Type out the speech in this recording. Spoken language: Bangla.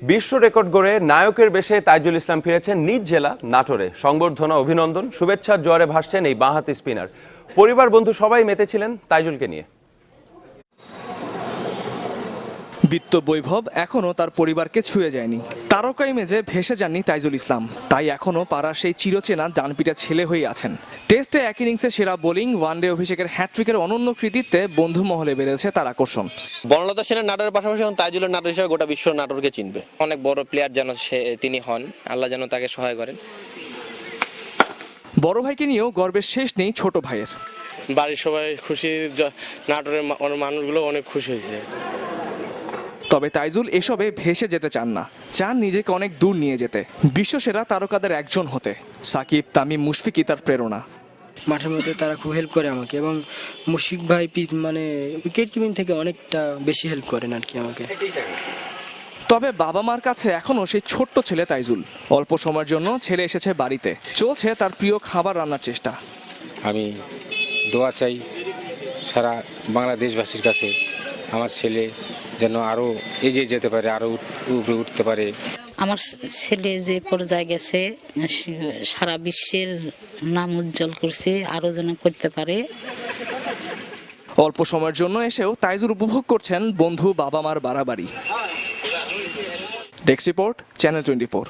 বিশ্ব রেকর্ড গড়ে নায়কের বেশে তাইজুল ইসলাম ফিরেছেন নিজ জেলা নাটোরে। সংবর্ধনা, অভিনন্দন, শুভেচ্ছার জোয়ারে ভাসছেন এই বাঁহাতি স্পিনার। পরিবার বন্ধু সবাই মেতেছিলেন তাইজুলকে নিয়ে। বিত্ত বৈভব এখনো তার পরিবারকে ছুঁয়ে যায়নি। তারকা ইমেজে ভেসে যাননি তাইজুল ইসলাম, তাই এখনো পাড়ার সেই চিরচেনা ডানপিটা ছেলে হয়ে আছেন। টেস্টে এক ইনিংসে সেরা বোলিং, ওয়ানডে অভিষেকের হ্যাট্রিকের অনন্য কৃতিত্বে বন্ধু মহলে বেড়েছে তার আকর্ষণ। বনলতা সেনের নাটোরের পাশাপাশি এখন তাইজুলের নাটোর হিসেবে গোটা বিশ্ব নাটোরকে চিনবে। অনেক বড় প্লেয়ার যেন তিনি হন, আল্লাহ যেন তাকে সহায় করেন। বড় ভাইকে নিয়েও গর্বের শেষ নেই ছোট ভাইয়ের। বাড়ির সবাই খুশি, নাটোরের মানুষগুলো অনেক খুশি হয়েছে। তবে তাইজুল এসবে ভেসে যেতে চান না, চান নিজেকে অনেক দূর নিয়ে যেতে, বিশ্বসেরা তারকাদের একজন হতে। সাকিব, তামিম, মুশফিকই তার প্রেরণা। মাঠের মধ্যে তারা খুব হেল্প করে আমাকে, এবং মুশফিক ভাই মানে উইকেট কিপিং থেকে অনেকটা বেশি হেল্প করেন আর কি আমাকে। তবে বাবা মার কাছে এখনো সেই ছোট্ট ছেলে তাইজুল। অল্প সময়ের জন্য ছেলে এসেছে বাড়িতে, চলছে তার প্রিয় খাবার রান্নার চেষ্টা। আমি দোয়া চাই সারা বাংলাদেশবাসীর কাছে, আমার ছেলে যেন আরো এগিয়ে যেতে পারে, আরো উপরে উঠতে পারে। আমার ছেলে যে পর্যায়ে গেছে, সারা বিশ্বের নাম উজ্জ্বল করছে, আরো যেন করতে পারে। অল্প সময়ের জন্য এসেও তাইজুল উপভোগ করছেন বন্ধু বাবা মার বাড়াবাড়ি। Desk report, channel 24।